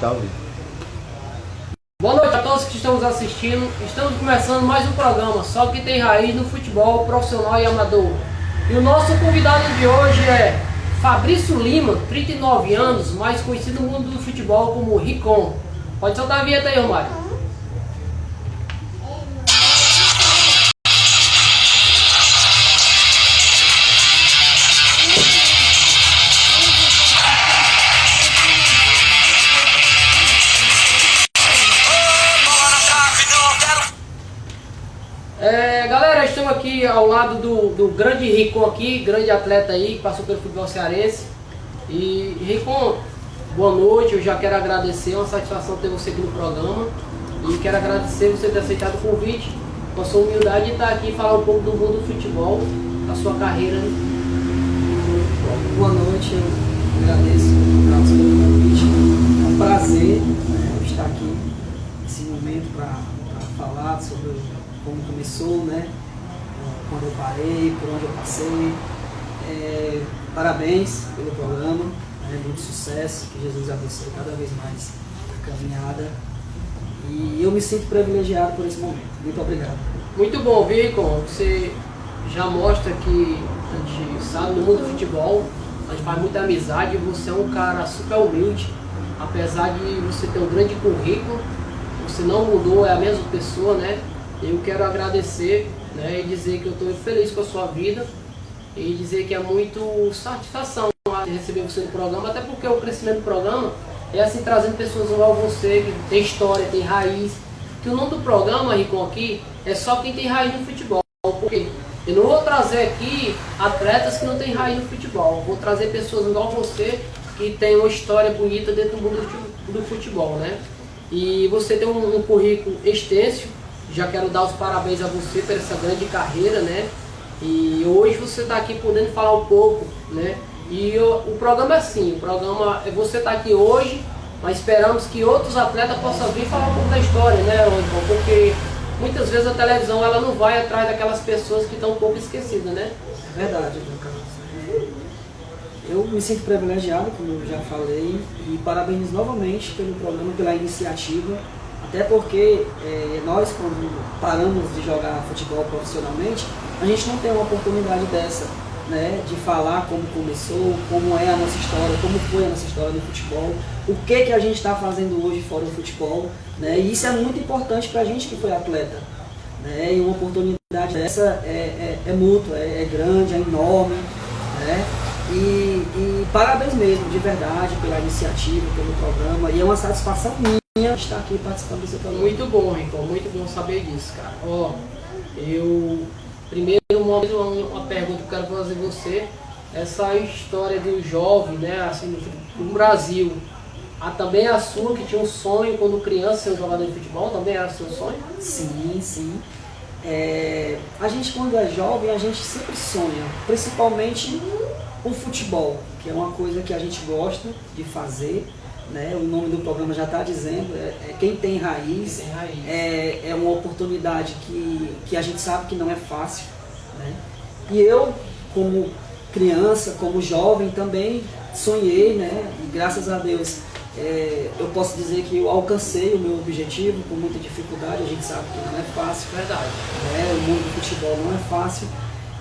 está ao vivo. Boa noite a todos que estão nos assistindo. Estamos começando mais um programa Só que tem raiz no futebol profissional e amador. E o nosso convidado de hoje é Fabrício Lima, 39 anos, mais conhecido no mundo do futebol como Ricon. Pode soltar a vinheta aí, Romário. Galera, estamos aqui ao lado do grande Ricon aqui, grande atleta aí, que passou pelo futebol cearense. E Ricon, boa noite, eu já quero agradecer, é uma satisfação ter você aqui no programa. E quero agradecer você ter aceitado o convite, com a sua humildade de estar aqui e falar um pouco do mundo do futebol, da sua carreira. Boa noite, eu agradeço pelo convite. É um prazer, né, estar aqui nesse momento para falar sobre como começou, né, quando eu parei, por onde eu passei. Parabéns pelo programa, né, muito sucesso, que Jesus abençoe cada vez mais a caminhada. E eu me sinto privilegiado por esse momento. Muito obrigado. Muito bom, Ricon. Você já mostra que a gente sabe no mundo do futebol, a gente faz muita amizade, você é um cara super humilde, apesar de você ter um grande currículo, você não mudou, é a mesma pessoa, né? Eu quero agradecer, né, e dizer que eu estou feliz com a sua vida e dizer que é muito satisfação receber você no programa, até porque o crescimento do programa é assim, trazendo pessoas igual você, que tem história, tem raiz. Que o nome do programa, Ricon, aqui, é só quem tem raiz no futebol. Porque eu não vou trazer aqui atletas que não têm raiz no futebol. Vou trazer pessoas igual você, que tem uma história bonita dentro do mundo do futebol, né? E você tem um currículo extenso. Já quero dar os parabéns a você por essa grande carreira, né? E hoje você está aqui podendo falar um pouco, né? E o programa é assim, o programa é você está aqui hoje, mas esperamos que outros atletas possam vir falar um pouco da história, né, Ricon? Porque muitas vezes a televisão ela não vai atrás daquelas pessoas que estão um pouco esquecidas, né? É verdade, meu Carlos. Eu me sinto privilegiado, como eu já falei, e parabéns novamente pelo programa, pela iniciativa. Até porque nós, quando paramos de jogar futebol profissionalmente, a gente não tem uma oportunidade dessa, né, de falar como começou, como é a nossa história, como foi a nossa história no futebol, o que a gente está fazendo hoje fora do futebol, né, e isso é muito importante para a gente que foi atleta, né, e uma oportunidade dessa é mútua, é grande, é enorme, né, e parabéns mesmo, de verdade, pela iniciativa, pelo programa, e é uma satisfação minha estar aqui participando do seu programa. Muito bom, Ricon, muito bom saber disso, cara. Ó, eu primeiro uma pergunta que eu quero fazer a você, essa história de um jovem, né, assim, no Brasil, também a sua que tinha um sonho quando criança ser um jogador de futebol, também era seu sonho? Sim, sim. A gente quando é jovem, a gente sempre sonha, principalmente o futebol, que é uma coisa que a gente gosta de fazer, né? O nome do programa já está dizendo, quem tem raiz, é uma oportunidade que a gente sabe que não é fácil, né? E eu, como criança, como jovem, também sonhei, né? E graças a Deus eu posso dizer que eu alcancei o meu objetivo com muita dificuldade, a gente sabe que não é fácil, Verdade. né? O mundo do futebol não é fácil.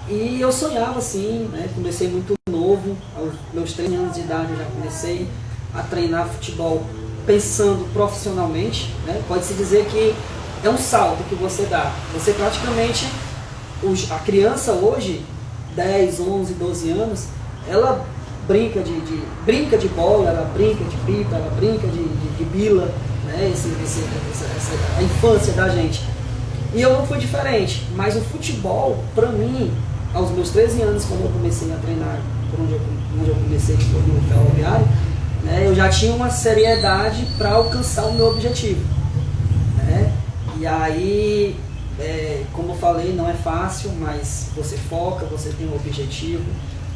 E eu sonhava assim, né? Comecei muito novo, aos meus 13 anos de idade eu já comecei a treinar futebol pensando profissionalmente, né? Pode-se dizer que é um salto que você dá. Você praticamente, a criança hoje, 10, 11, 12 anos, ela brinca de bola, ela brinca de pipa, ela brinca de bila, né? A infância da gente. E eu não fui diferente, mas o futebol, para mim, aos meus 13 anos, quando eu comecei a treinar, onde eu comecei foi no Ferroviário, né, eu já tinha uma seriedade para alcançar o meu objetivo, né? E aí, como eu falei, não é fácil, mas você foca, você tem um objetivo,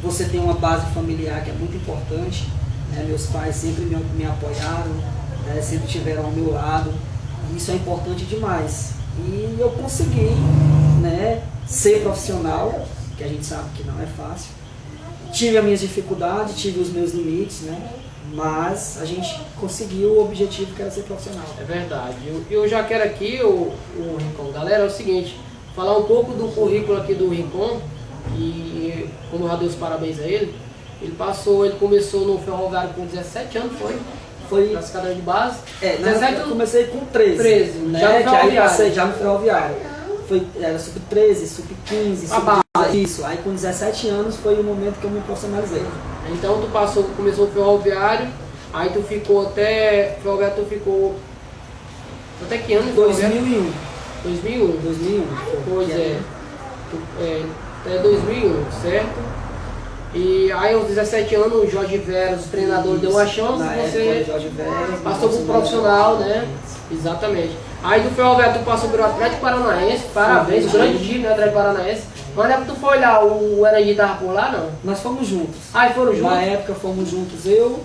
você tem uma base familiar que é muito importante, né? Meus pais sempre me apoiaram, né? Sempre estiveram ao meu lado, e isso é importante demais. E eu consegui, né, ser profissional, que a gente sabe que não é fácil. Tive as minhas dificuldades, tive os meus limites, né? Mas a gente conseguiu o objetivo que era ser profissional. É verdade. Eu já quero aqui, o Rincon, galera, é o seguinte, falar um pouco do currículo aqui do Rincon, e como eu já dei os parabéns a ele, ele começou no Ferroviário com 17 anos, foi nas cadeiras de base. 17 eu comecei com 13, né? Já no que aí Ferroviário. passei já no Ferroviário. Era sub-13, sub-15, sub-15, isso. Aí com 17 anos foi o momento que eu me profissionalizei. Então tu começou o Ferroviário, aí tu ficou até que ano? 2001. 2001. Pois é. Até 2001, certo? E aí aos 17 anos o Jorge Veras, o treinador, deu uma chance e você passou pro profissional, né? Exatamente. Aí do Ferroviário tu passou pelo Atlético Paranaense, parabéns, grande time, né, Atlético Paranaense. Mas na época tu foi lá, o Erangi tava por lá, não? Nós fomos juntos. Ah, e foram juntos? Na época fomos juntos, eu,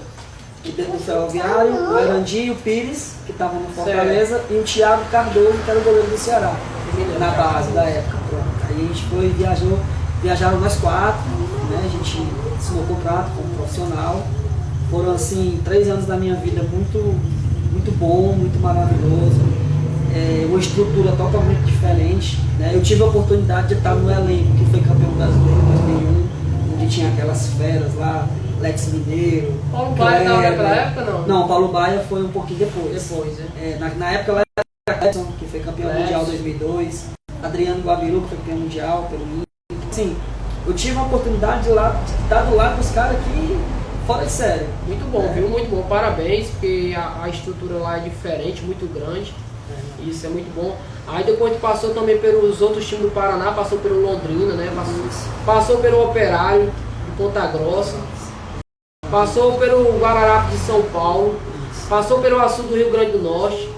do Ferroviário, o Erangi e o Pires, que estavam no Fortaleza, certo. E o Thiago Cardoso, que era o goleiro do Ceará, na base da época. Pronto. Aí a gente foi, viajaram nós 4, né? A gente assinou contrato como profissional. Foram assim 3 anos da minha vida muito bom, muito maravilhoso. Uma estrutura totalmente diferente, né? Eu tive a oportunidade de estar no elenco que foi campeão brasileiro em 2001, onde tinha aquelas feras lá, Lex Mineiro. Paulo Baia não era naquela época, não? Não, Paulo Baia foi um pouquinho depois. Na época lá era Edson, que foi campeão mundial em 2002, Adriano Guabiru, que foi campeão mundial pelo Inter. Assim, eu tive a oportunidade de estar do lado dos caras que fora de série. Muito bom, viu? Muito bom. Parabéns, porque a estrutura lá é diferente, muito grande. Isso é muito bom. Aí depois tu passou também pelos outros times do Paraná, passou pelo Londrina, né? Passou pelo Operário de Ponta Grossa, passou pelo Guararapes de São Paulo, passou pelo Açu do Rio Grande do Norte,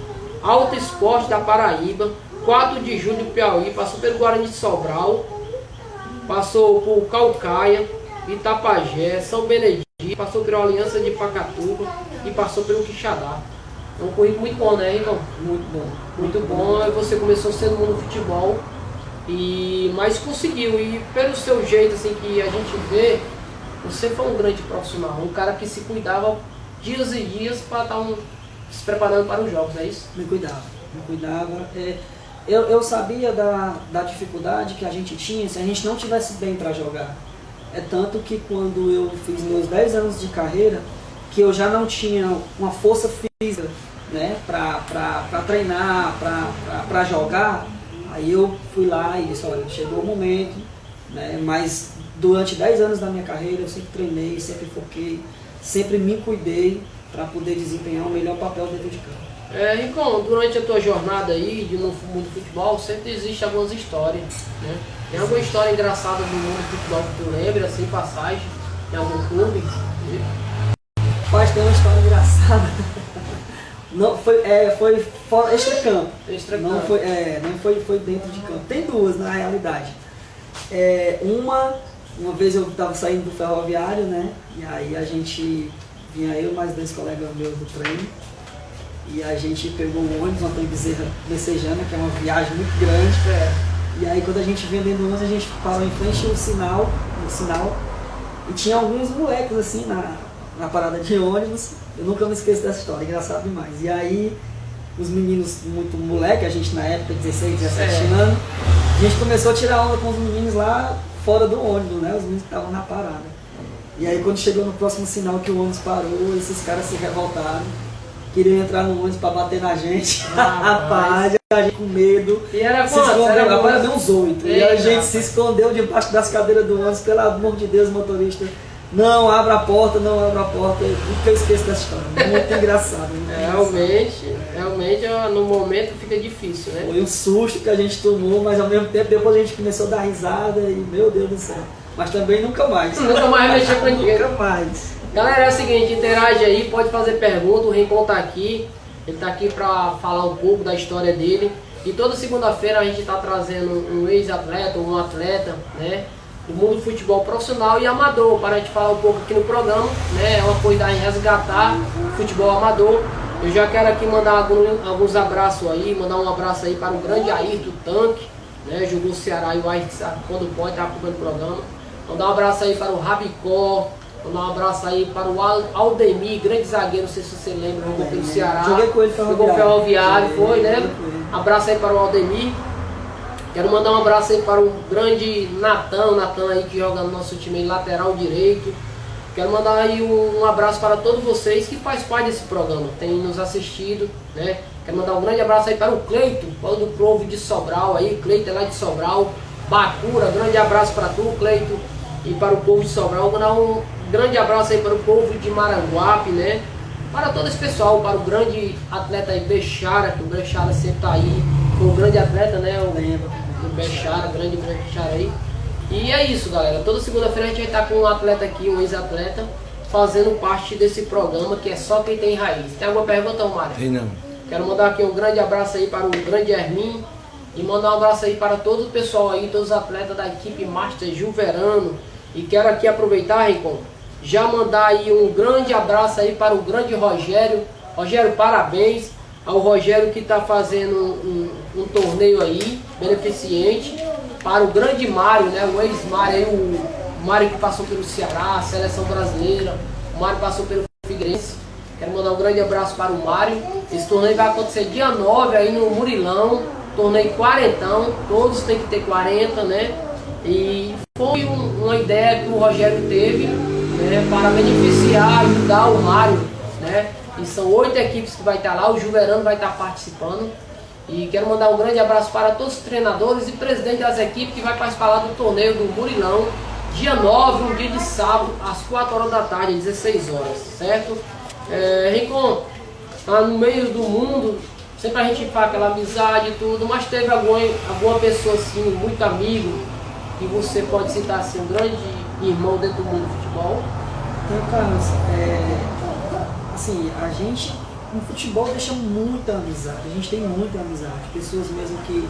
Alto Esporte da Paraíba, 4 de Julho do Piauí, passou pelo Guarani de Sobral, passou por Calcaia, Itapajé, São Benedito, passou pela Aliança de Pacatuba e passou pelo Quixadá. É um currículo muito bom, né, Rincon? Muito bom. Muito bom. Você começou sendo no futebol, mas conseguiu. E pelo seu jeito, assim, que a gente vê, você foi um grande profissional. Um cara que se cuidava dias e dias para estar se preparando para os jogos, é isso? Me cuidava. Eu sabia da dificuldade que a gente tinha se a gente não tivesse bem para jogar. É tanto que quando eu fiz meus 10 anos de carreira, que eu já não tinha uma força física, né, para treinar, para jogar, aí eu fui lá e disse, olha, chegou o momento, né, mas durante 10 anos da minha carreira eu sempre treinei, sempre foquei, sempre me cuidei para poder desempenhar o melhor papel dentro de campo. Rincon, durante a tua jornada aí no mundo do futebol, sempre existe algumas histórias, né? Tem alguma história engraçada do mundo do futebol que tu lembra, assim, passagem em algum clube? Mas tem uma história engraçada. Não, foi fora extra-campo. Não foi dentro de campo. Tem duas na realidade. Uma vez eu estava saindo do Ferroviário, né? E aí a gente vinha eu e mais 2 colegas meus do treino. E a gente pegou um ônibus, Antônio Bezerra Messejana, que é uma viagem muito grande. E aí quando a gente vinha dentro do ônibus, a gente parou em frente ao sinal, e tinha alguns moleques assim na parada de ônibus. Eu nunca me esqueço dessa história, engraçado demais. E aí, os meninos, muito moleque, a gente na época, 16, 17 anos, a gente começou a tirar onda com os meninos lá fora do ônibus, né? Os meninos que estavam na parada. E aí, quando chegou no próximo sinal que o ônibus parou, esses caras se revoltaram, queriam entrar no ônibus pra bater na gente. Rapaz, a gente com medo. E era se escondeu, rapaz, deu uns 8. E a gente se escondeu debaixo das cadeiras do ônibus, pelo amor de Deus, motorista. Não abra a porta, não abra a porta. Nunca eu esqueço dessa história. Muito engraçado. Realmente no momento fica difícil, né? Foi um susto que a gente tomou, mas ao mesmo tempo depois a gente começou a dar risada e meu Deus do céu. Mas também nunca mais. Nunca mais mexer com ninguém. Nunca mais. Galera, é o seguinte, interage aí, pode fazer pergunta, o Rincon tá aqui. Ele tá aqui para falar um pouco da história dele. E toda segunda-feira a gente tá trazendo um ex-atleta, um atleta, né? Do mundo do futebol profissional e amador, para a gente falar um pouco aqui no programa, né? É uma coisa em resgatar o futebol amador. Eu já quero aqui mandar alguns abraços aí, mandar um abraço aí para o grande Ayrton Tanque, né? Jogou o Ceará e o Ayrton, quando pode, tá acompanhando o programa. Mandar um abraço aí para o Rabicó, Mandar um abraço aí para o Aldemir, grande zagueiro, não sei se você lembra, jogou pelo Ceará. Joguei com ele, jogou Ferroviário, foi, né? Abraço aí para o Aldemir. Quero mandar um abraço aí para o grande Natan aí que joga no nosso time aí, lateral direito. Quero mandar aí um abraço para todos vocês que faz parte desse programa, tem nos assistido, né? Quero mandar um grande abraço aí para o Cleito, do povo de Sobral aí, Cleito é lá de Sobral, Bacura, grande abraço para tu, Cleito, e para o povo de Sobral. Vou mandar um grande abraço aí para o povo de Maranguape, né? Para todo esse pessoal, para o grande atleta aí, Bechara, que o Bechara sempre tá aí, foi um grande atleta, né? O Bechara, grande Bechara aí. E é isso, galera. Toda segunda-feira a gente vai estar com um atleta aqui, um ex-atleta, fazendo parte desse programa que é só quem tem raiz. Tem alguma pergunta, Mário? Tem não. Quero mandar aqui um grande abraço aí para o grande Hermin e mandar um abraço aí para todo o pessoal aí, todos os atletas da equipe Master Juverano. E quero aqui aproveitar, Rincon, já mandar aí um grande abraço aí para o grande Rogério. Rogério, parabéns ao Rogério que está fazendo um torneio aí, beneficente, para o grande Mário, né, o ex-Mário aí, o Mário que passou pelo Ceará, a seleção brasileira, o Mário passou pelo Figueirense. Quero mandar um grande abraço para o Mário. Esse torneio vai acontecer dia 9 aí no Murilão, torneio quarentão, todos têm que ter 40, né? E foi uma ideia que o Rogério teve, né, para beneficiar, ajudar o Mário, né? E são 8 equipes que vai estar lá, o Juverano vai estar participando. E quero mandar um grande abraço para todos os treinadores e presidentes das equipes que vai participar lá do torneio do Murilão, dia 9, um dia de sábado, às 4 horas da tarde, às 16 horas, certo? Rincon, no meio do mundo, sempre a gente faz aquela amizade e tudo, mas teve alguma pessoa assim, muito amigo, que você pode citar assim, um grande irmão dentro do mundo do futebol? Então, Carlos, assim, a gente no futebol deixa muita amizade, a gente tem muita amizade, pessoas mesmo que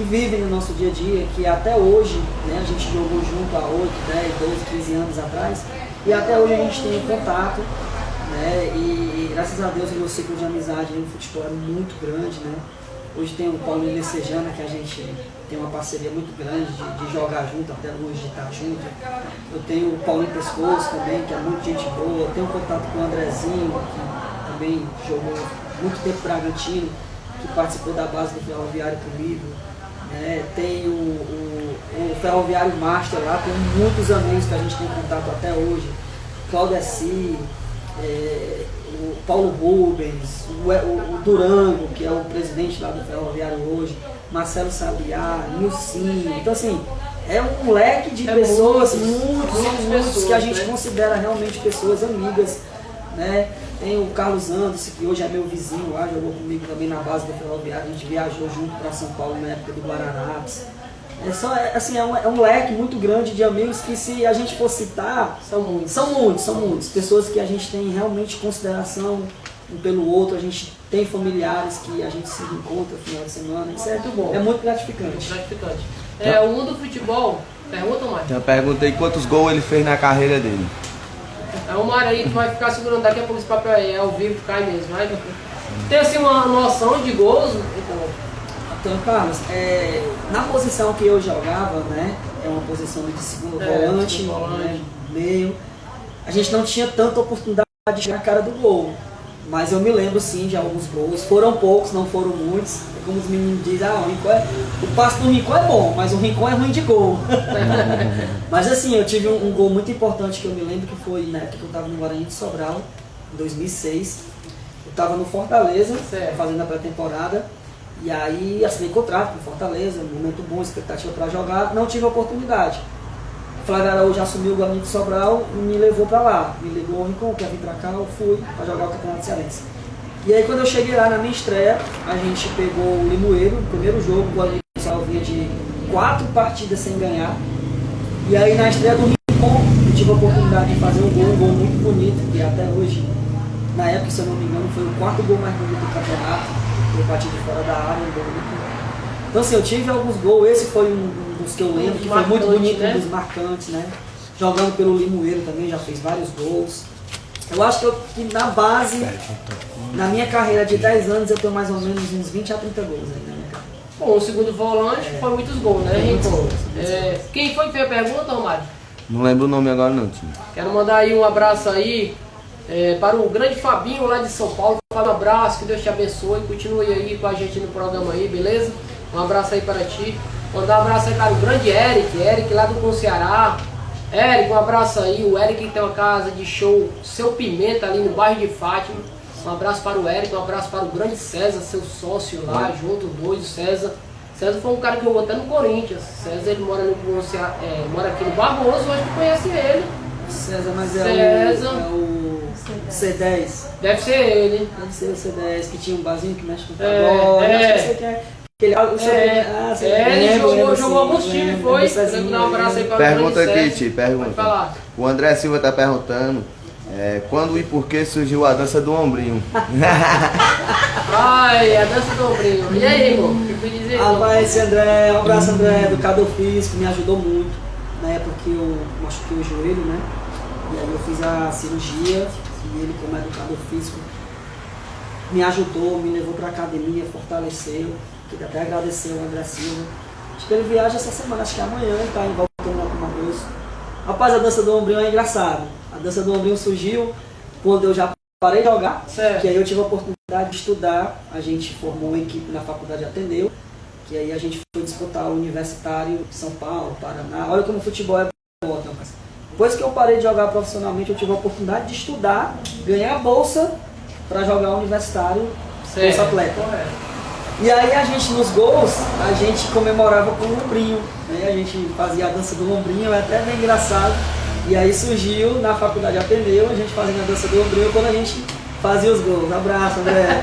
vivem no nosso dia a dia, que até hoje, né, a gente jogou junto há 8, 10, 12, 15 anos atrás, e até hoje a gente tem contato, né, e graças a Deus o meu ciclo de amizade no futebol é muito grande, né. Hoje tem o Paulinho Lecejana, que a gente tem uma parceria muito grande de jogar junto, até hoje de estar junto. Eu tenho o Paulinho Pescoço também, que é muito gente boa. Eu tenho contato com o Andrezinho, que também jogou muito tempo Bragantino, que participou da base do Ferroviário comigo. Tem o Ferroviário Master lá, tem muitos amigos que a gente tem contato até hoje. Claudeci, o Paulo Rubens, o Durango, que é o presidente lá do Ferroviário hoje, Marcelo Sabiá, Nilcinho. Então assim, é um moleque de pessoas, muitos que a gente considera realmente pessoas amigas, né? Tem o Carlos Anderson, que hoje é meu vizinho lá, jogou comigo também na base do Ferroviário, a gente viajou junto para São Paulo na época do Guararapes. É um leque muito grande de amigos que, se a gente for citar, são muitos. Pessoas que a gente tem realmente consideração um pelo outro, a gente tem familiares que a gente se encontra no final de semana. Isso muito bom. É muito gratificante. O mundo do futebol, pergunta, Mário? Tem uma pergunta aí, quantos gols ele fez na carreira dele? O Mário aí, tu vai ficar segurando daqui a pouco esse papel aí, ao vivo, cai mesmo. Vai. Tem assim uma noção de gols? Então, Carlos, na posição que eu jogava, né, é uma posição de segundo volante, né, meio, a gente não tinha tanta oportunidade de chegar na cara do gol, mas eu me lembro sim de alguns gols, foram poucos, não foram muitos, é como os meninos dizem, o passe do Rincon é bom, mas o Rincon é ruim de gol. Mas assim, eu tive um gol muito importante que eu me lembro, que foi na época que eu estava no Guarani de Sobral, em 2006, eu estava no Fortaleza, fazendo a pré-temporada. E aí assinei contrato com Fortaleza, um momento bom, expectativa para jogar, não tive oportunidade. O Flávio Araújo assumiu o Guarani de Sobral e me levou para lá. Me ligou, Rincon, quer vir para cá? Eu fui para jogar o Campeonato Cearense. E aí quando eu cheguei lá na minha estreia, a gente pegou o Limoeiro, no primeiro jogo, o Guarani de Sobral vinha de 4 partidas sem ganhar. E aí na estreia do Rincon, eu tive a oportunidade de fazer um gol muito bonito, que até hoje, na época, se eu não me engano, foi o 4º gol mais bonito do campeonato. Eu bati de fora da área, um gol muito bom. Então assim, eu tive alguns gols, esse foi um dos que eu lembro, que foi muito bonito, né? Um dos marcantes, né? Jogando pelo Limoeiro também, já fez vários gols. Eu acho que na base, na minha carreira de 10 anos, eu tenho mais ou menos uns 20 a 30 gols aí na minha carreira. Bom, o segundo volante foi muitos gols, né, Rincon? Quem foi que fez a pergunta, Romário? Não lembro o nome agora não, time. Quero mandar aí um abraço aí para o grande Fabinho lá de São Paulo. Um abraço, que Deus te abençoe. Continue aí com a gente no programa aí, beleza? Um abraço aí para ti. Mandar um abraço aí para o grande Eric lá do Ceará. Eric, um abraço aí. O Eric que tem uma casa de show, Seu Pimenta, ali no bairro de Fátima. Um abraço para o Eric, um abraço para o grande César, seu sócio lá, junto, dois, o César. César foi um cara que jogou até no Corinthians. César, ele mora, mora aqui no Barroso, hoje tu conhece ele. César, mas César. é o C10. Deve ser ele. Deve ser o C10, que tinha um barzinho que mexe com pagode. Acho que você quer. Ele jogou alguns times, foi? Quero dar um abraço aí para o Pergunta grande aqui, César. Ti, pergunta. Pode falar. O André Silva tá perguntando quando e por que surgiu a dança do ombrinho. Ai, a dança do ombrinho. E aí, irmão? O que eu fui dizer? Rapaz, esse André, um abraço, André, educador físico, me ajudou muito. Na época que eu machuquei o joelho, né? E aí eu fiz a cirurgia e ele, como educador físico, me ajudou, me levou para a academia, fortaleceu. Queria até agradecer o André Silva. Acho que ele viaja essa semana, acho que amanhã ele está voltando lá para o Mato Grosso. Rapaz, a dança do ombrinho é engraçado. A dança do ombrinho surgiu quando eu já parei de jogar, certo. Que aí eu tive a oportunidade de estudar. A gente formou uma equipe na faculdade de Ateneu, que aí a gente foi disputar o Universitário de São Paulo, Paraná. Olha como o futebol é bom, rapaz. Depois que eu parei de jogar profissionalmente, eu tive a oportunidade de estudar, ganhar a bolsa para jogar o Universitário, bolsa atleta. Correto. E aí a gente, nos gols, a gente comemorava com o ombrinho, né? A gente fazia a dança do ombrinho, é até bem engraçado. E aí surgiu na faculdade Ateneu, a gente fazendo a dança do ombrinho quando a gente fazia os gols. Abraço, André.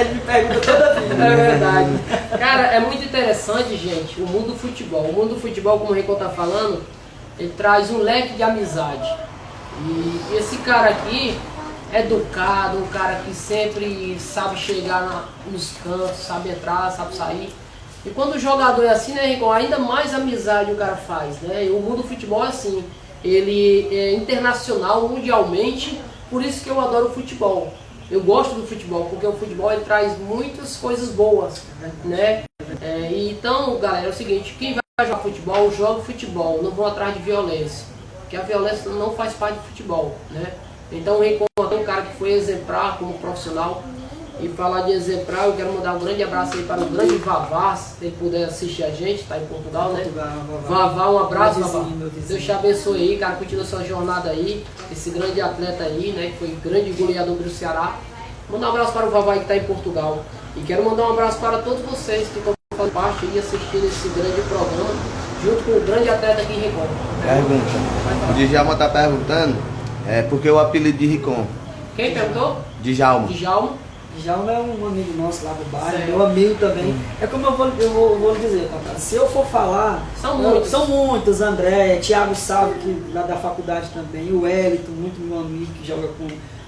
Ele me pergunta toda vida. É verdade. Cara, é muito interessante, gente, o mundo do futebol. O mundo do futebol, como o Rico tá falando, ele traz um leque de amizade. E esse cara aqui, educado, um cara que sempre sabe chegar nos cantos, sabe entrar, sabe sair. E quando o jogador é assim, né, Rico, ainda mais amizade o cara faz, né? E o mundo do futebol é assim. Ele é internacional, mundialmente, por isso que eu adoro o futebol. Eu gosto do futebol, porque o futebol ele traz muitas coisas boas, né? Então, galera, é o seguinte, quem vai jogar futebol, joga futebol, não vão atrás de violência, porque a violência não faz parte do futebol, né? Então, eu um cara que foi exemplar como profissional. E falar de exemplar, eu quero mandar um grande abraço aí para o grande Vavá, se ele puder assistir a gente, está em Portugal, né? Vavá, um abraço, Vavá. Deus te abençoe aí, cara, continua sua jornada aí, esse grande atleta aí, né, que foi grande goleador do Ceará. Mandar um abraço para o Vavá que está em Portugal. E quero mandar um abraço para todos vocês que estão fazendo parte e assistindo esse grande programa, junto com o grande atleta aqui em Rincon. Pergunta. O Djalma está perguntando por que o apelido de Rincon? Quem perguntou? Djalma. Djalma. Djalma é um amigo nosso lá do bairro, meu amigo também. É como eu vou lhe dizer, cara, se eu for falar, são muitos, André, Thiago Salve, que lá da faculdade também, o Wellington, muito meu amigo, que joga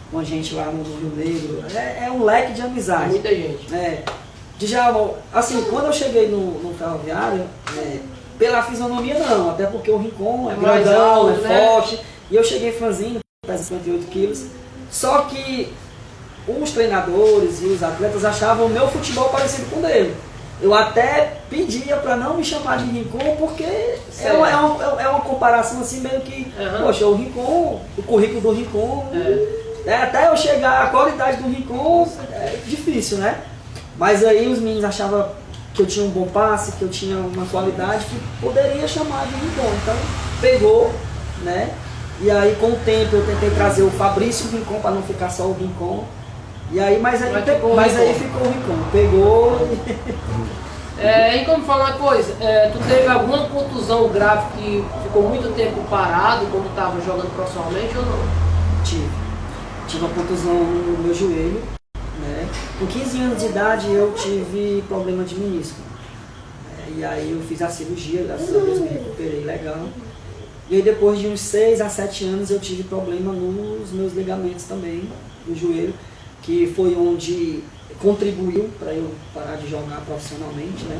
com a gente lá no Rio Negro. É um leque de amizade. Muita gente. Djalma, assim, quando eu cheguei no Ferroviário, pela fisionomia não, até porque o Rincon é grandão, alto, é forte, e eu cheguei franzino, pesa 58 quilos, só que os treinadores e os atletas achavam o meu futebol parecido com o dele. Eu até pedia para não me chamar de Rincon, porque é uma comparação assim, meio que, poxa, o Rincon, o currículo do Rincon, até eu chegar à qualidade do Rincon, é difícil, né? Mas aí os meninos achavam que eu tinha um bom passe, que eu tinha uma qualidade que poderia chamar de Rincon. Então, pegou, né? E aí, com o tempo, eu tentei trazer o Fabrício Rincon para não ficar só o Rincon. E aí, mas aí ficou o Rincon. Pegou. E como falar uma coisa, tu teve alguma contusão grave que ficou muito tempo parado quando estava jogando profissionalmente ou não? Tive uma contusão no meu joelho, né? Com 15 anos de idade eu tive problema de menisco. E aí eu fiz a cirurgia, graças a Deus me recuperei legal. E aí depois de uns 6 a 7 anos eu tive problema nos meus ligamentos também, no joelho, que foi onde contribuiu para eu parar de jogar profissionalmente, né?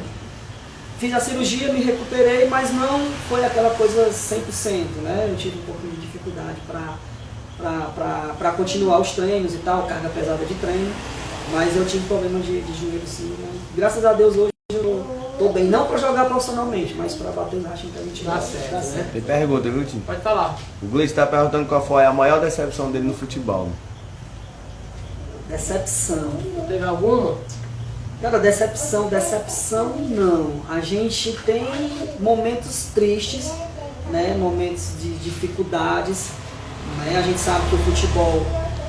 Fiz a cirurgia, me recuperei, mas não foi aquela coisa 100%, né? Eu tive um pouquinho de dificuldade para continuar os treinos e tal, carga pesada de treino, mas eu tive problema de joelho sim, né? Graças a Deus hoje eu estou bem. também, não para jogar profissionalmente, mas para bater os rachas que a gente Dá gosta. certo, Dá né? certo. Tem pergunta, viu, Tim? Pode falar. O Gleice tá perguntando qual foi a maior decepção dele no futebol. Decepção. Teve alguma? Cara, decepção não. A gente tem momentos tristes, né? Momentos de dificuldades, né? A gente sabe que o futebol,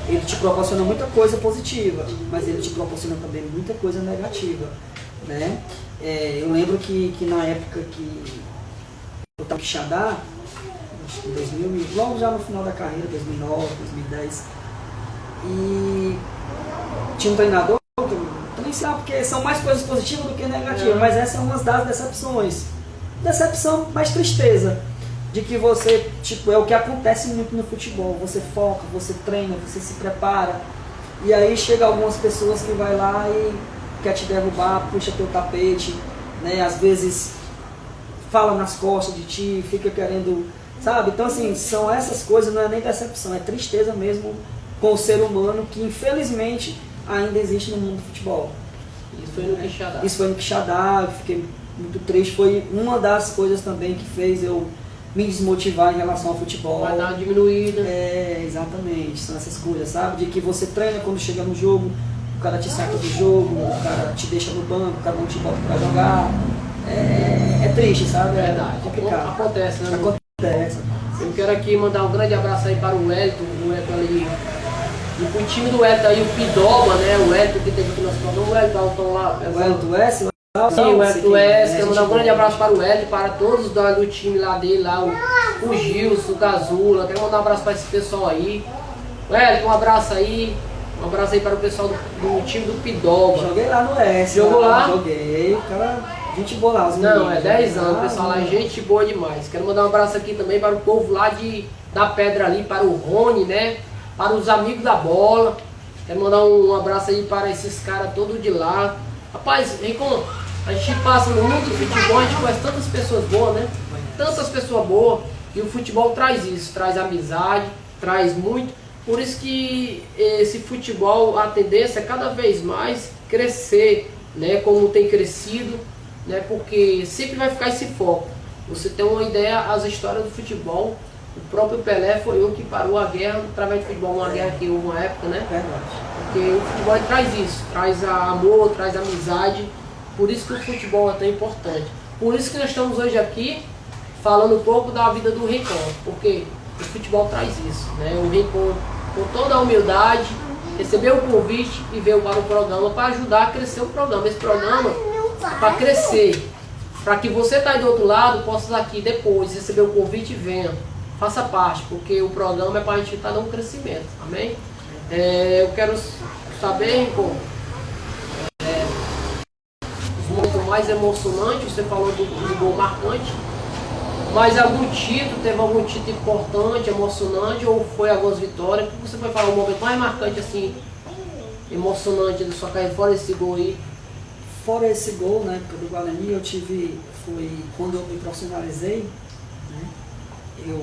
ele te proporciona muita coisa positiva, mas ele te proporciona também muita coisa negativa, né? Eu lembro que na época que eu estava em Quixadá, acho que em 2000, logo já no final da carreira, 2009, 2010, e tinha um treinador, que eu nem sei porque são mais coisas positivas do que negativas, mas essa é uma das decepções. Decepção, mais tristeza, de que você, tipo, é o que acontece muito no futebol, você foca, você treina, você se prepara, e aí chega algumas pessoas que vai lá e quer te derrubar, puxa teu tapete, né, às vezes fala nas costas de ti, fica querendo, sabe? Então assim, são essas coisas, não é nem decepção, é tristeza mesmo com o ser humano que infelizmente ainda existe no mundo do futebol. Isso foi no Quixadá. Isso foi no Quixadá, eu fiquei muito triste, foi uma das coisas também que fez eu me desmotivar em relação ao futebol. Vai dar uma diminuída. Exatamente, são essas coisas, sabe? De que você treina quando chega no jogo, o cara te saca do jogo, o cara te deixa no banco, o cara não te bota pra jogar. É triste, sabe? Verdade. É complicado. Acontece, né? Acontece. Eu quero aqui mandar um grande abraço aí para o Wellington ali. E pro time do Wellington aí, o Pidoba, né? O Wellington que teve aqui no nosso programa, o Wellington estão lá. O Wellington S? Sim, o Wellington S. Quero mandar um grande abraço para o Wellington, para todos do time lá dele, lá, o Gilson, o Gazula. Quero mandar um abraço para esse pessoal aí. Wellington, um abraço aí. Um abraço aí para o pessoal do time do Pidoba. Joguei lá no S. Jogou lá? Joguei, cara, gente boa lá. Não, é 10 anos, o pessoal lá é gente boa demais. Quero mandar um abraço aqui também para o povo lá da Pedra ali, para o Rony, né? Para os amigos da bola. Quero mandar um abraço aí para esses caras todos de lá. Rapaz, Rincon, a gente passa no mundo do futebol, a gente conhece tantas pessoas boas, né? Tantas pessoas boas. E o futebol traz isso, traz amizade, traz muito. Por isso que esse futebol, a tendência é cada vez mais crescer, né? Como tem crescido, né? Porque sempre vai ficar esse foco. Você tem uma ideia, as histórias do futebol, o próprio Pelé foi o que parou a guerra através do futebol, uma guerra que houve uma época, né? Verdade. Porque o futebol traz isso, traz amor, traz amizade, por isso que o futebol é tão importante. Por isso que nós estamos hoje aqui falando um pouco da vida do Rincon, porque o futebol traz isso, né? O Rincon, com toda a humildade, recebeu o convite e veio para o programa para ajudar a crescer o programa. Esse programa é para crescer, para que você está aí do outro lado, possa aqui depois receber o convite e venha. Faça parte, porque o programa é para a gente estar dando crescimento, amém? Eu quero saber, Rincon, os momentos mais emocionantes, você falou do gol marcante, mas algum título, teve algum título importante, emocionante, ou foi algumas vitórias? O que você vai falar o momento mais marcante, assim, emocionante da sua carreira, fora esse gol aí? Fora esse gol, na época do Guarani, foi quando eu me profissionalizei, né? Eu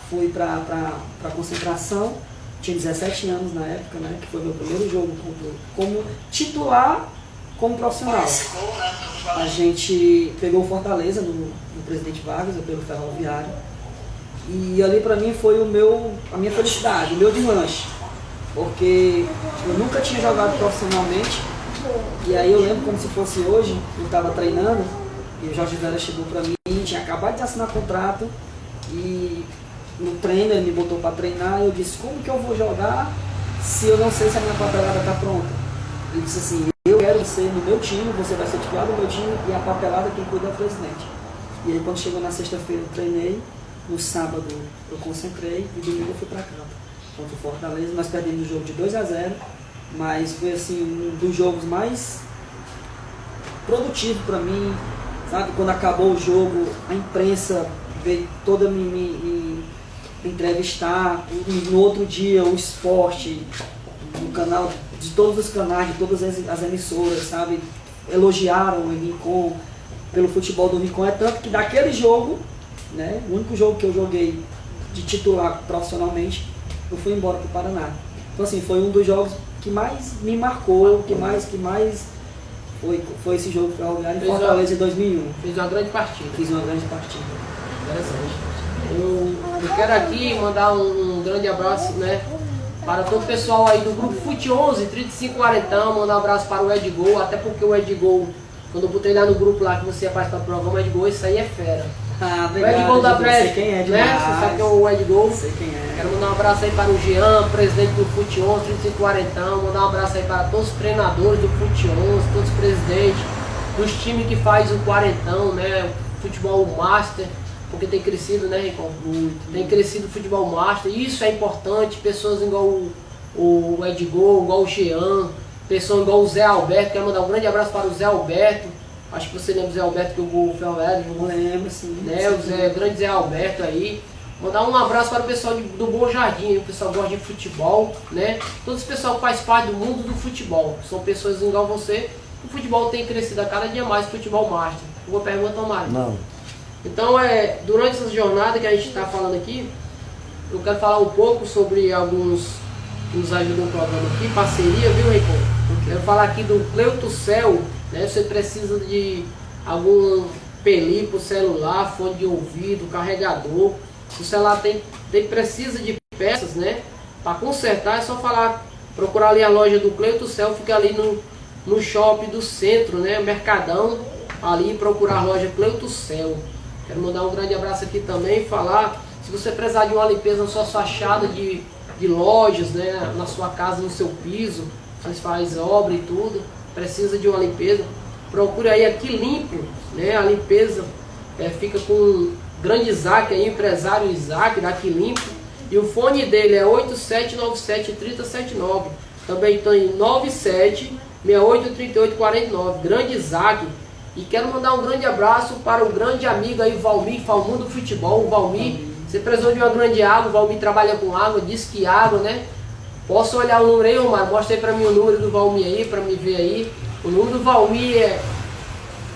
fui para concentração, tinha 17 anos na época, né? Que foi meu primeiro jogo como titular, como profissional. A gente pegou o Fortaleza no Presidente Vargas, pelo Ferroviário, e ali para mim foi a minha felicidade, o meu deslanche, porque eu nunca tinha jogado profissionalmente. E aí eu lembro como se fosse hoje, eu estava treinando e o Jorge Vera chegou para mim, tinha acabado de assinar contrato e no treino ele me botou para treinar e eu disse, como que eu vou jogar se eu não sei se a minha papelada está pronta? Ele disse assim, eu quero ser no meu time, você vai ser titular do meu time e a papelada quem cuida é o presidente. E aí quando chegou na sexta-feira eu treinei, no sábado eu concentrei e domingo eu fui para campo contra o Fortaleza. Nós perdemos o jogo de 2-0. Mas foi assim, um dos jogos mais produtivos para mim, sabe? Quando acabou o jogo, a imprensa veio toda me entrevistar. No outro dia, o esporte, no canal, de todos os canais, de todas as emissoras, sabe? Elogiaram o Rincon pelo futebol do Rincon. É tanto que daquele jogo, né? O único jogo que eu joguei de titular profissionalmente, eu fui embora para o Paraná. Então assim, foi um dos jogos que mais me marcou, que mais Foi esse jogo Ferroviário em Fez Fortaleza em 2001. Fez uma grande partida. Fiz uma grande partida. Interessante. Eu quero aqui mandar um grande abraço, né, para todo o pessoal aí do grupo Fute 11, 3540, mandar um abraço para o Ed Gol, até porque o Ed Gol, quando eu botei lá no grupo lá que você ia participar do programa, Ed Gol, isso aí é fera. Ah, O Ed Gol da Brecha, sei quem é né? Você sabe que é o Ed Gol. Sei quem é. Quero mandar um abraço aí para o Jean, presidente do Fute 11, 3540, mandar um abraço aí para todos os treinadores do Fute 11, todos os presidentes, dos times que faz o quarentão, né, o futebol master, porque tem crescido, né, Rico? Tem crescido o futebol master, e isso é importante, pessoas igual o Ed Gol, igual o Jean, pessoas igual o Zé Alberto, quero mandar um grande abraço para o Zé Alberto, acho que você lembra o Zé Alberto que jogou o Ferroviário, Eu lembro, sim. né, o grande Zé Alberto aí. Mandar um abraço para o pessoal do Bom Jardim, o pessoal que gosta de futebol, né? Todo esse pessoal que faz parte do mundo do futebol, são pessoas igual você. O futebol tem crescido a cada dia mais, o futebol master. Uma pergunta, Mário? Não. Então, durante essa jornada que a gente está falando aqui, eu quero falar um pouco sobre alguns que nos ajudam no programa aqui, parceria, viu, Rico? Quero falar aqui do Cleutucel, né? Você precisa de algum pelim para o celular, fone de ouvido, carregador. Se o celular precisa de peças, né? Para consertar é só procurar ali a loja do Cleutucel, fica ali no shopping do centro, né? Mercadão, ali procurar a loja Cleutucel. Quero mandar um grande abraço aqui também, falar, se você precisar de uma limpeza na sua fachada de lojas, né? Na sua casa, no seu piso, você faz obra e tudo, precisa de uma limpeza, procure aí aqui Limpo, né? A limpeza fica com grande Isaac aí, empresário Isaac, daqui Limpo. E o fone dele é 8797-3079. Também tem 97683849. Grande Isaac. E quero mandar um grande abraço para o grande amigo aí, Valmir, Falmundo Futebol. O Valmir, você precisou de uma grande água, o Valmir trabalha com água, diz que água, né? Posso olhar o número aí, Romário? Mostra aí para mim o número do Valmir aí, para me ver aí. O número do Valmir é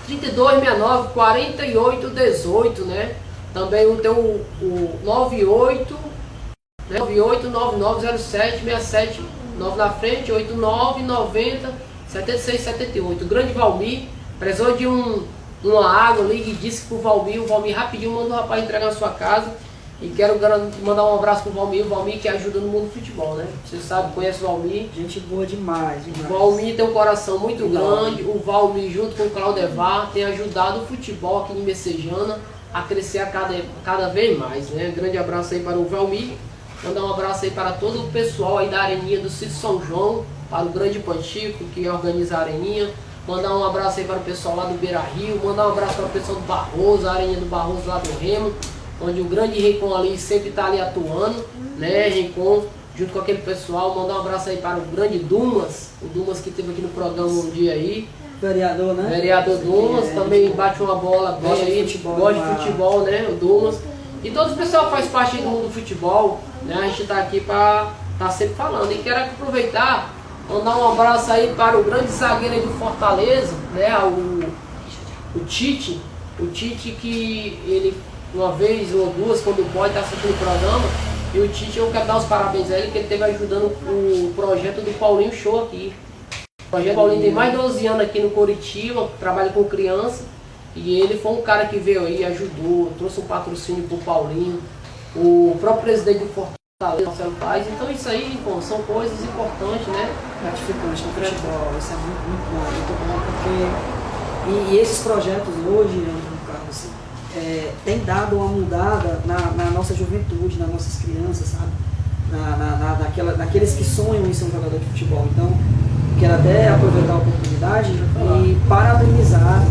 3269-4818, né? Também o teu 98, né? 98990767, 9 na frente, 8990-7678. Grande Valmir, precisou de uma água, ligue e disse pro Valmir, o Valmir rapidinho manda o rapaz entregar na sua casa. E quero mandar um abraço pro Valmir, o Valmir que ajuda no mundo do futebol, né? Você sabe, conhece o Valmir. Gente boa demais, demais. O Valmir tem um coração muito grande, o Valmir junto com o Claudevar tem ajudado o futebol aqui em Messejana a crescer cada vez mais, né? Grande abraço aí para o Valmir, mandar um abraço aí para todo o pessoal aí da Areninha do Sítio São João, para o grande Panchico que organiza a Areninha, mandar um abraço aí para o pessoal lá do Beira Rio, mandar um abraço para o pessoal do Barroso, a Areninha do Barroso lá do Remo, onde o grande Rincon ali sempre está ali atuando, né? Rincon, junto com aquele pessoal, mandar um abraço aí para o grande Dumas, o Dumas que esteve aqui no programa um dia aí. Vereador, né? Vereador Dumas, também bate uma bola bem gosta aí, de futebol, gosta de futebol, né? O Dumas. E todo o pessoal que faz parte do mundo do futebol, né? A gente está aqui para estar sempre falando. E quero aproveitar, mandar um abraço aí para o grande zagueiro aí do Fortaleza, né? O Tite. O Tite que ele, uma vez ou duas, quando pode, está assistindo o programa. E o Tite, eu quero dar os parabéns a ele, que ele esteve ajudando o projeto do Paulinho Show aqui. O projeto Paulinho tem mais de 12 anos aqui no Coritiba, trabalha com criança. E ele foi um cara que veio aí, ajudou, trouxe um patrocínio pro Paulinho. O próprio presidente do Fortaleza, Marcelo Paz. Então isso aí, pô, são coisas importantes, né? Gratificante no futebol, isso é muito bom, porque... E esses projetos hoje, Carlos, tem dado uma mudada na nossa juventude, nas nossas crianças, sabe? Naqueles que sonham em ser um jogador de futebol. Então, quero até aproveitar a oportunidade e parabenizar,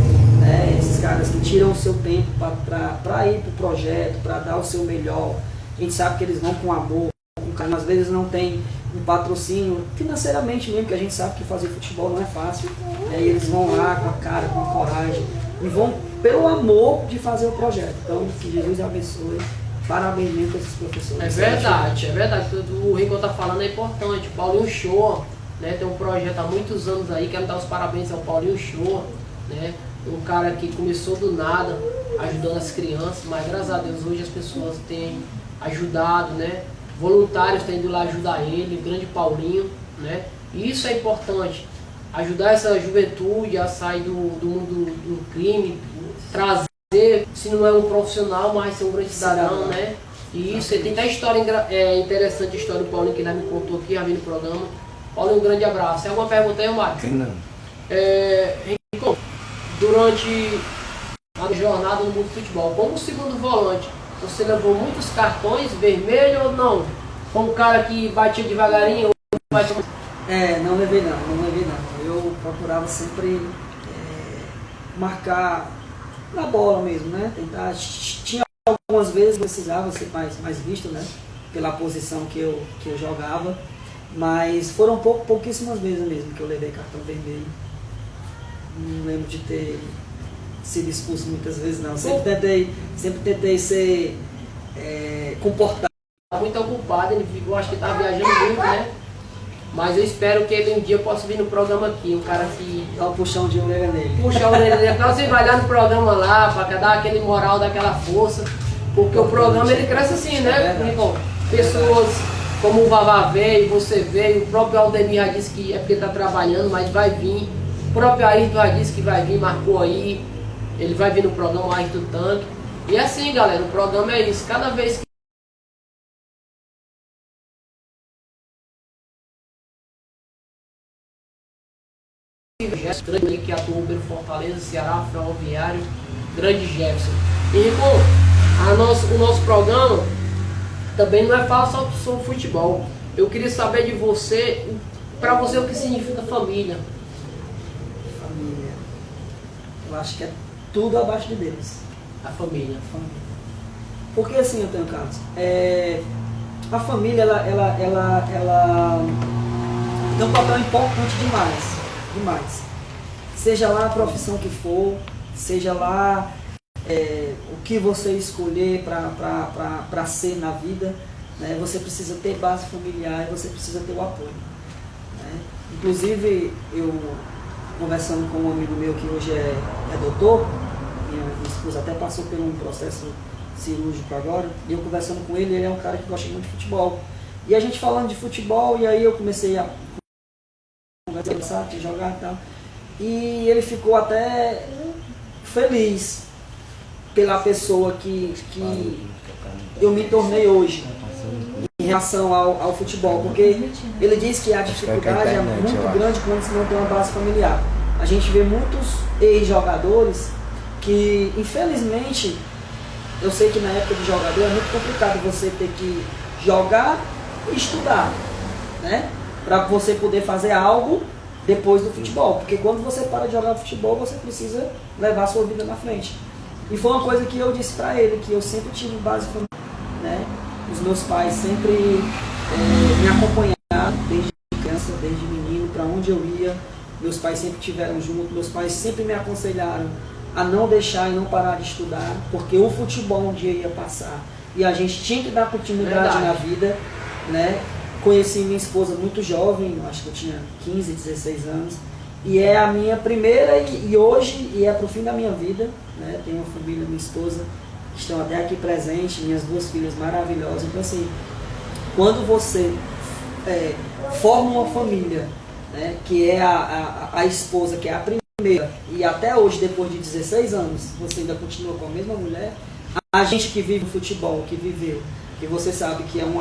né, esses caras que tiram o seu tempo para ir para o projeto, para dar o seu melhor. A gente sabe que eles vão com amor, com carinho, às vezes não tem um patrocínio financeiramente mesmo, porque a gente sabe que fazer futebol não é fácil. E eles vão lá com a cara, com a coragem, e vão pelo amor de fazer o projeto. Então, que Jesus abençoe. Parabéns mesmo para esses professores. É verdade. O Rico está falando é importante. O Paulinho Show, né, tem um projeto há muitos anos aí, quero dar os parabéns ao Paulinho Show, né, um cara que começou do nada, ajudando as crianças, mas graças a Deus hoje as pessoas têm ajudado, né, voluntários têm ido lá ajudar ele, o grande Paulinho, né, e isso é importante. ajudar essa juventude a sair do mundo do crime, trazer, se não é um profissional, mas ser um grande cidadão, né? E isso, tem até história interessante, a história do Paulinho que ele me contou aqui, já vi no programa. Paulinho, um grande abraço. É alguma pergunta aí, Mário? Não. Rico, durante a jornada no mundo do futebol, como segundo volante, você levou muitos cartões vermelhos ou não? Como um cara que batia devagarinho ou vai tomar... Não levei não. Eu procurava sempre marcar na bola mesmo, né? Tentar. Tinha algumas vezes que precisava ser mais visto, né? Pela posição que eu jogava. Mas foram pouquíssimas vezes mesmo que eu levei cartão vermelho. Não lembro de ter sido expulso muitas vezes não. Sempre tentei ser comportado. Muito ocupado, ele ficou, acho que estava viajando muito, né? Mas eu espero que ele um dia possa vir no programa aqui, um cara que... Dá um puxão de orelha nele. Puxa a orelha dele, pra você vai lá no programa lá, para dar aquele moral, daquela força. Porque o programa ele cresce assim, né? Então, pessoas como o Vavá veio, você veio, o próprio Aldemir já disse que é porque está trabalhando, mas vai vir. O próprio Ayrton já disse que vai vir, marcou aí. Ele vai vir no programa, o Ayrton Tanque. E assim, galera, o programa é isso. Cada vez que grande que atuou pelo Fortaleza, Ceará, Ferroviário, grande Jefferson. E irmão, o nosso programa também não é falar só sobre futebol. Eu queria saber de você, para você, o que significa família. Família, eu acho que é tudo abaixo de Deus. A família. Porque assim, Antônio Carlos, a família ela tem um papel importante demais. Seja lá a profissão que for, seja lá o que você escolher para ser na vida, né? Você precisa ter base familiar e você precisa ter o apoio, né? Inclusive, eu conversando com um amigo meu que hoje é doutor, minha esposa até passou por um processo cirúrgico agora, e eu conversando com ele é um cara que gosta muito de futebol. E a gente falando de futebol, e aí eu comecei a conversar, a jogar e tal. E ele ficou até feliz pela pessoa que eu me tornei hoje em relação ao futebol, porque ele diz que a dificuldade é muito grande quando você não tem uma base familiar. A gente vê muitos ex-jogadores que, infelizmente, eu sei que na época de jogador é muito complicado você ter que jogar e estudar, né? Para você poder fazer algo depois do futebol, porque quando você para de jogar futebol, você precisa levar a sua vida na frente. E foi uma coisa que eu disse para ele, que eu sempre tive base familiar, né? Os meus pais sempre me acompanharam desde criança, desde menino, para onde eu ia. Meus pais sempre estiveram juntos, meus pais sempre me aconselharam a não deixar e não parar de estudar, porque o futebol um dia ia passar e a gente tinha que dar continuidade na vida, né? Conheci minha esposa muito jovem, acho que eu tinha 15, 16 anos, e é a minha primeira e hoje, e é pro fim da minha vida, né? Tenho uma família, minha esposa, que estão até aqui presentes, minhas duas filhas maravilhosas. Então assim, quando você forma uma família, né, que é a esposa, que é a primeira, e até hoje, depois de 16 anos, você ainda continua com a mesma mulher, a gente que vive o futebol, que viveu, que você sabe que é um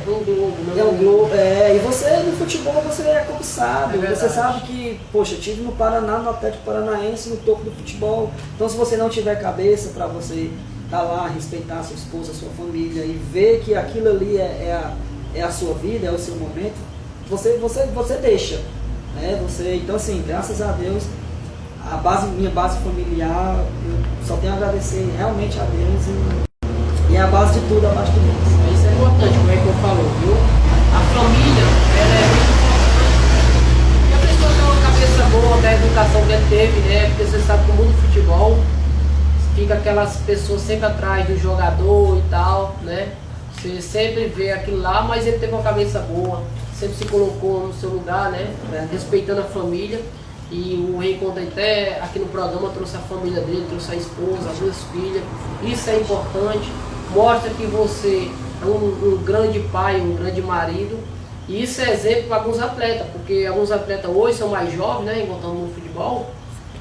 globo, e você no futebol você é cobiçado, você sabe que, poxa, eu tive no Paraná, no Atlético Paranaense, no topo do futebol. Então se você não tiver cabeça para você estar lá, respeitar a sua esposa, a sua família e ver que aquilo ali é a sua vida, é o seu momento, você deixa, né? Então assim, graças a Deus, minha base familiar, eu só tenho a agradecer realmente a Deus e é a base de tudo abaixo de Deus. Isso é importante, como é que eu falo, viu? A família, ela é muito importante. E a pessoa tem uma cabeça boa da educação que ele teve, né? Porque você sabe que o mundo do futebol fica aquelas pessoas sempre atrás do jogador e tal, né? Você sempre vê aquilo lá, mas ele teve uma cabeça boa, sempre se colocou no seu lugar, né? Respeitando a família. E o Reencontro até aqui no programa trouxe a família dele, trouxe a esposa, as duas filhas. Isso é importante. Mostra que você é um grande pai, um grande marido. E isso é exemplo para alguns atletas, porque alguns atletas hoje são mais jovens, né, enquanto estão no futebol,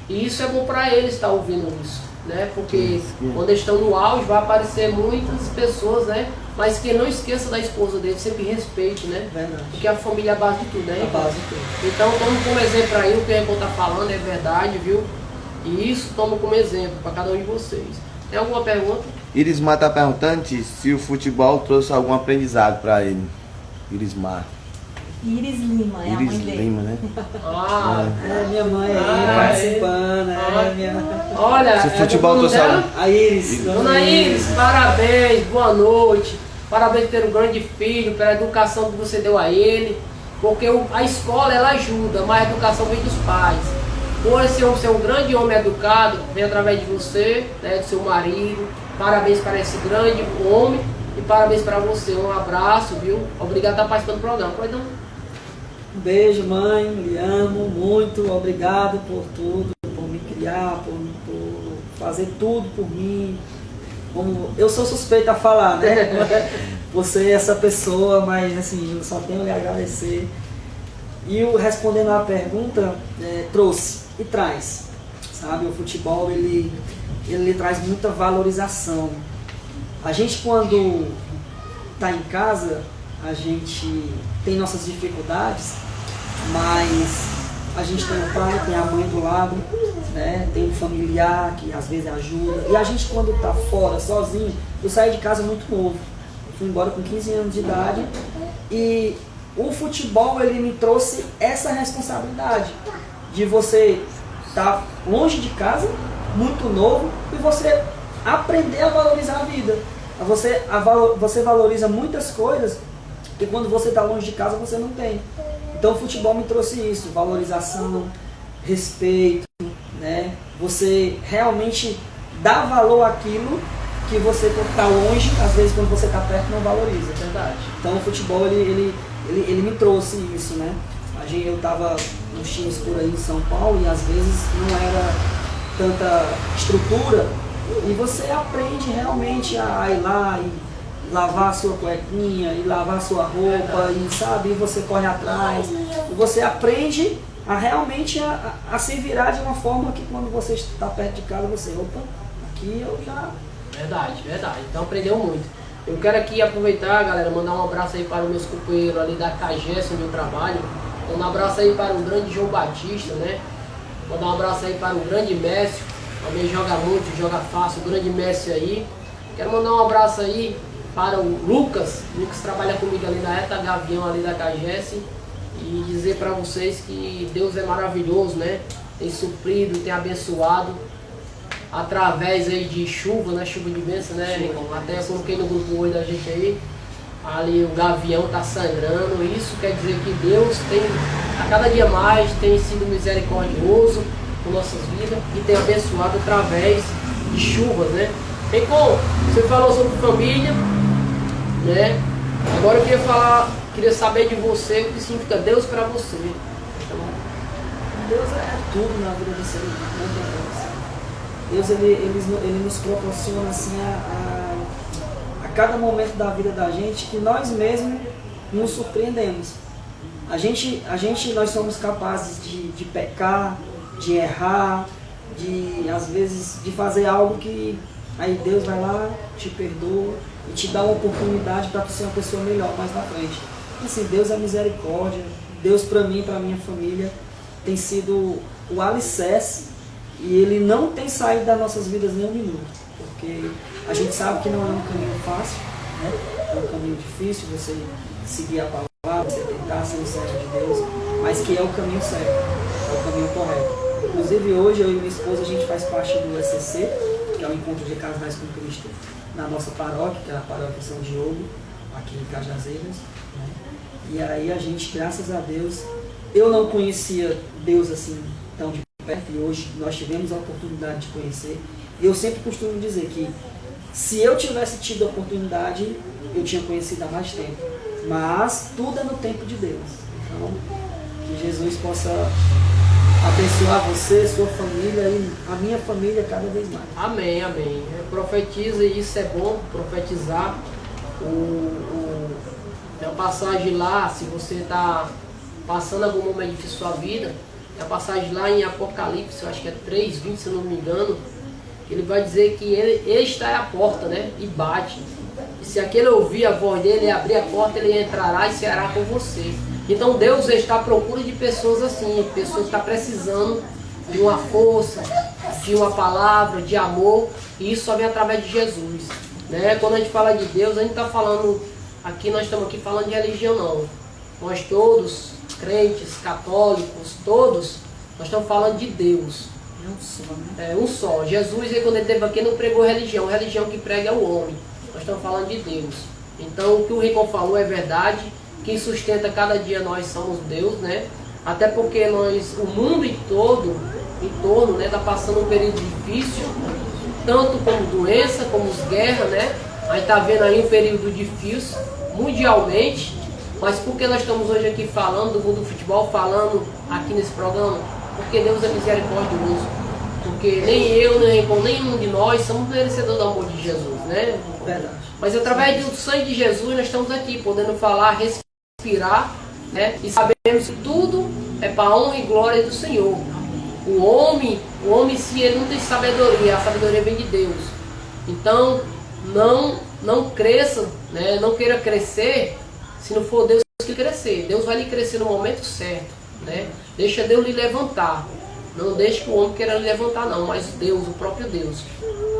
e isso é bom para eles estar ouvindo isso, né, porque quando eles estão no auge vai aparecer muitas pessoas, né, mas que não esqueça da esposa dele, sempre respeite, né, Verdade. porque a família é a base de tudo, né. A base de tudo. Então toma como exemplo aí o que o Recon está falando, é verdade, viu, e isso toma como exemplo para cada um de vocês. Tem alguma pergunta? Irismar está perguntando se o futebol trouxe algum aprendizado para ele. Irismar. Iris Lima, é a mãe Iris dele. Lima, né? Ah, É, minha mãe aí participando, minha... olha, Se o futebol todo mundo trouxe dela? A Iris. Dona Iris, parabéns, boa noite. Parabéns por ter um grande filho, pela educação que você deu a ele. Porque a escola ela ajuda, mas a educação vem dos pais. Por esse homem ser um grande homem educado, vem através de você, né, do seu marido. Parabéns para esse grande homem e parabéns para você. Um abraço, viu? Obrigado por estar participando do programa. Pode dar Um beijo, mãe, lhe amo muito, obrigado por tudo, por me criar, por fazer tudo por mim. Como eu sou suspeita a falar, né? Por ser essa pessoa, mas assim, eu só tenho a lhe agradecer. E respondendo à pergunta, trouxe e traz, sabe? O futebol, ele traz muita valorização. A gente, quando está em casa, a gente tem nossas dificuldades, mas a gente tem o pai, tem a mãe do lado, né? Tem um familiar que às vezes ajuda. E a gente, quando está fora, sozinho, eu saí de casa muito novo. Eu fui embora com 15 anos de idade e o futebol, ele me trouxe essa responsabilidade de você estar longe de casa, muito novo, e você aprender a valorizar a vida. Você valoriza muitas coisas que quando você está longe de casa você não tem. Então o futebol me trouxe isso, valorização, respeito, né? Você realmente dá valor àquilo que você está longe, às vezes quando você está perto não valoriza. verdade. Então o futebol ele me trouxe isso, né? Eu estava nos times por aí em São Paulo e às vezes não era tanta estrutura e você aprende realmente a ir lá e lavar a sua cuequinha e lavar a sua roupa e sabe, e você corre atrás e você aprende a realmente a se virar de uma forma que quando você está perto de casa você, opa, aqui eu já... Verdade, verdade. Então aprendeu muito. Eu quero aqui aproveitar, galera, mandar um abraço aí para os meus companheiros ali da CAGES, onde eu trabalho. Um abraço aí para o grande João Batista, né? Mandar um abraço aí para o grande Messi, também joga muito, joga fácil, o grande Messi aí. Quero mandar um abraço aí para o Lucas trabalha comigo ali na ETA Gavião ali da CAGES e dizer para vocês que Deus é maravilhoso, né? Tem suprido, tem abençoado através aí de chuva, né? Chuva de bênção, né, Rincon? Até eu coloquei no grupo hoje da gente aí, ali o gavião tá sangrando. Isso quer dizer que Deus tem, a cada dia mais, tem sido misericordioso com nossas vidas e tem abençoado através de chuvas, né? Rincon, você falou sobre família, né? Agora eu queria saber de você o que significa Deus para você. Então, Deus é tudo na vida do ser humano. Deus ele nos proporciona assim a cada momento da vida da gente que nós mesmos nos surpreendemos. Nós somos capazes de pecar, de errar, às vezes de fazer algo que aí Deus vai lá, te perdoa e te dá uma oportunidade para ser uma pessoa melhor mais na frente. Assim, Deus é misericórdia. Deus para mim, para minha família, tem sido o alicerce. E Ele não tem saído das nossas vidas nem um minuto, porque a gente sabe que não é um caminho fácil, né? É um caminho difícil você seguir a palavra, você tentar ser o servo de Deus, mas que é o caminho certo, é o caminho correto. Inclusive hoje eu e minha esposa a gente faz parte do ECC, que é o Encontro de Casais com Cristo, na nossa paróquia, que é a paróquia São Diogo, aqui em Cajazeiras, né? E aí a gente, graças a Deus, eu não conhecia Deus assim tão de perto e hoje nós tivemos a oportunidade de conhecer. E eu sempre costumo dizer que se eu tivesse tido a oportunidade, eu tinha conhecido há mais tempo. Mas tudo é no tempo de Deus. Então, que Jesus possa abençoar você, sua família e a minha família cada vez mais. amém, amém. Profetiza, e isso é bom, profetizar. Tem uma passagem lá, se você está passando algum momento difícil na sua vida, tem a passagem lá em Apocalipse, eu acho que é 3:20, se eu não me engano, ele vai dizer que ele está à porta, né? E bate. E se aquele ouvir a voz dele e abrir a porta, ele entrará e ceará com você. Então Deus está à procura de pessoas assim, pessoas que estão precisando de uma força, de uma palavra, de amor, e isso só vem através de Jesus. Né? Quando a gente fala de Deus, a gente está falando, nós estamos aqui falando de religião não. Nós todos, crentes, católicos, todos, nós estamos falando de Deus. É um só, né? É um só. Jesus, quando ele esteve aqui, não pregou religião. A religião que prega é o homem. Nós estamos falando de Deus. Então, o que o Rincon falou é verdade. Quem sustenta cada dia nós somos Deus, né? Até porque o mundo em torno, né, está passando um período difícil, tanto como doença, como guerra, né? A gente está vendo aí um período difícil, mundialmente. Mas por que nós estamos hoje aqui falando do mundo do futebol, falando aqui nesse programa? Porque Deus é misericordioso. Porque nem eu, nem Rincon, nenhum de nós somos merecedores do amor de Jesus, né? Verdade. Mas através do sangue de Jesus nós estamos aqui, podendo falar, respirar, né? E sabemos que tudo é para a honra e glória do Senhor. O homem, se ele não tem sabedoria, a sabedoria vem de Deus. Então, não cresça, né? Não queira crescer se não for Deus que crescer. Deus vai lhe crescer no momento certo, né? Deixa Deus lhe levantar. Não deixe que o homem queira lhe levantar não, mas Deus, o próprio Deus.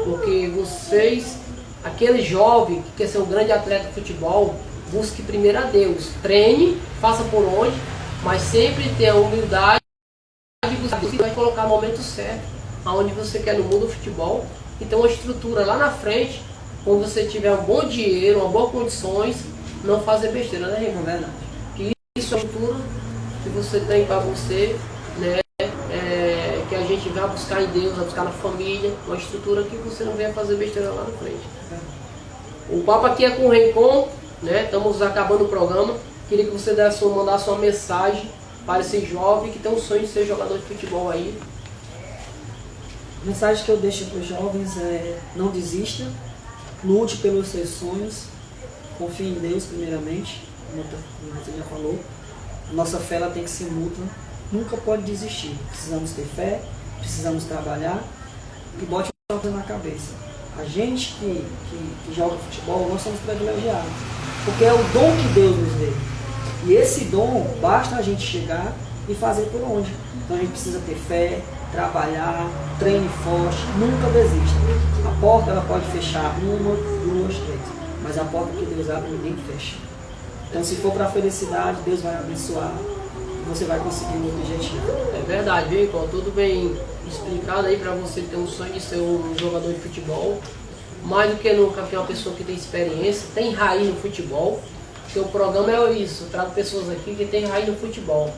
Porque vocês, aquele jovem que quer ser um grande atleta de futebol, busque primeiro a Deus. Treine, faça por onde, mas sempre tenha humildade de buscar Deus, que vai colocar no momento certo, aonde você quer no mundo do futebol. Então, uma estrutura lá na frente, quando você tiver um bom dinheiro, uma boa condições, não fazer besteira, né, Rincon? É verdade. Que isso é a estrutura que você tem para você, né? Que a gente vai buscar em Deus, vai buscar na família, uma estrutura que você não venha fazer besteira lá na frente. O papo aqui é com o Rincon, né? Estamos acabando o programa. Queria que você mandasse uma mensagem para esse jovem que tem um sonho de ser jogador de futebol aí. A mensagem que eu deixo para os jovens é: não desista, lute pelos seus sonhos, confie em Deus primeiramente, como você já falou. A nossa fé ela tem que ser mútua, nunca pode desistir. Precisamos ter fé, precisamos trabalhar e bote uma coisa na cabeça. A gente que joga futebol, nós somos privilegiados, porque é o dom que Deus nos deu. E esse dom, basta a gente chegar e fazer por onde. Então a gente precisa ter fé, trabalhar, treine forte, nunca desista. A porta ela pode fechar uma, duas, três, mas a porta que Deus abre, ninguém fecha. Então se for para a felicidade, Deus vai abençoar e você vai conseguir o objetivo. É verdade, Rincon, tudo bem explicado aí para você ter um sonho de ser um jogador de futebol. Mais do que nunca, que é uma pessoa que tem experiência, tem raiz no futebol. Porque o programa é isso, eu trago pessoas aqui que tem raiz no futebol.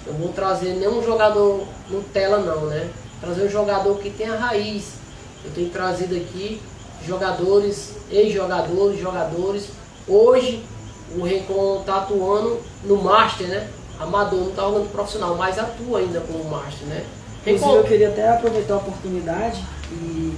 Eu vou trazer nenhum jogador Nutella não, né? Trazer um jogador que tem a raiz. Eu tenho trazido aqui jogadores, ex-jogadores, jogadores. Hoje o Rincon está atuando no Master, né? Amador, não está jogando profissional, mas atua ainda como Master, né? Inclusive eu queria até aproveitar a oportunidade e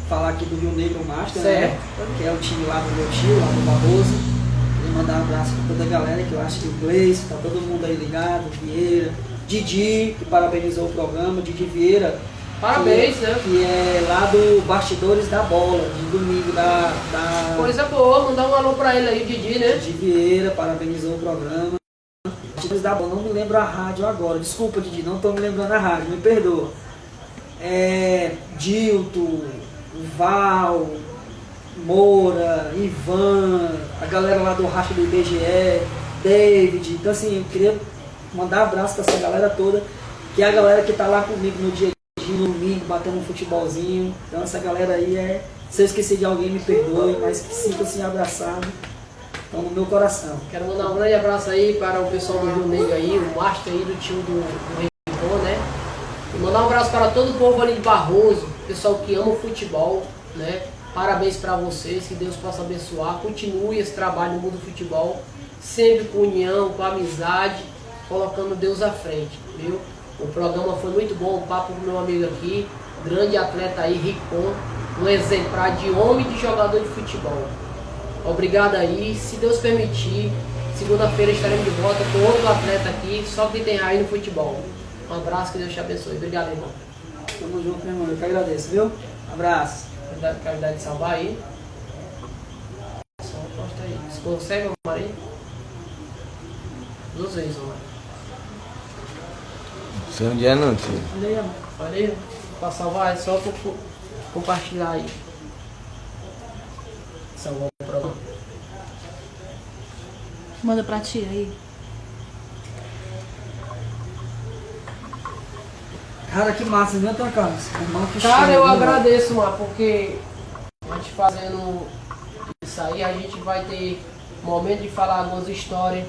falar aqui do Rio Negro Master, né? Que é o time lá do meu tio, lá do Barroso. Queria mandar um abraço para toda a galera, que eu acho que o Gleice, tá todo mundo aí ligado, Vieira, Didi, que parabenizou o programa, Didi Vieira. Parabéns, que, né? Que é lá do Bastidores da Bola, de domingo da... Coisa boa, mandar um alô para ele aí, Didi, né? Didi Vieira, parabenizou o programa. Bastidores da Bola, não me lembro a rádio agora, desculpa Didi, não estou me lembrando a rádio, me perdoa. Dilto, Val, Moura, Ivan, a galera lá do racha do IBGE, David. Então assim, eu queria mandar um abraço para essa galera toda, que é a galera que tá lá comigo no dia a dia, no domingo, batendo um futebolzinho. Então essa galera aí se eu esqueci de alguém, me perdoe, mas que sinta-se abraçado, estão no meu coração. Quero mandar um grande abraço aí para o pessoal do Rio Negro aí, o Master aí do time do Rincon, né? E mandar um abraço para todo o povo ali de Barroso, pessoal que ama o futebol, né? Parabéns para vocês, que Deus possa abençoar. Continue esse trabalho no mundo do futebol, sempre com união, com amizade, colocando Deus à frente, viu? O programa foi muito bom, o papo do meu amigo aqui, grande atleta aí, Rincon, um exemplar de homem de jogador de futebol. Obrigado aí, se Deus permitir, Segunda-feira estaremos de volta com outro atleta aqui, só que tem aí no futebol. Um abraço, que Deus te abençoe. Obrigado, irmão. Tamo junto, meu irmão. Eu que agradeço, viu? Abraço. Caridade de salvar aí. Só posta aí. Você consegue, Maria? 2 vezes, mano. Não sei onde é não, tio. Olha aí, amor. Olha aí, pra salvar é só compartilhar aí. Salvou o programa. Manda pra tia aí. Cara, que massa, viu, Antônio Carlos? Irmão, que Cara, show, eu viu, agradeço, mano, porque a gente fazendo isso aí, a gente vai ter momento de falar algumas histórias,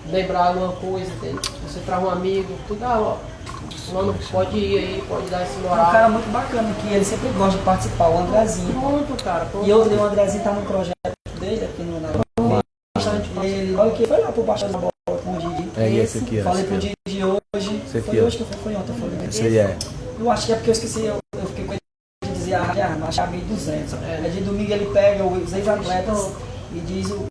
lembrar alguma coisa, entendeu? Você traz um amigo, tudo ó. Mano, pode ir aí, pode dar esse É um moral. cara muito bacana, que ele sempre gosta de participar, o Andrezinho. Pronto, cara, pronto. E o Andrezinho tá no projeto dele aqui no Natal. Ele, olha que foi lá pro baixo da bola com o Didi. É esse aqui, ó. Falei pro Didi hoje. Esse aqui, Foi ó. hoje que foi ontem, foi. Esse aí é. Eu acho que é porque eu esqueci, eu fiquei com ele de dizer a arma, achei a 1.200. É de domingo ele pega os ex-atletas e diz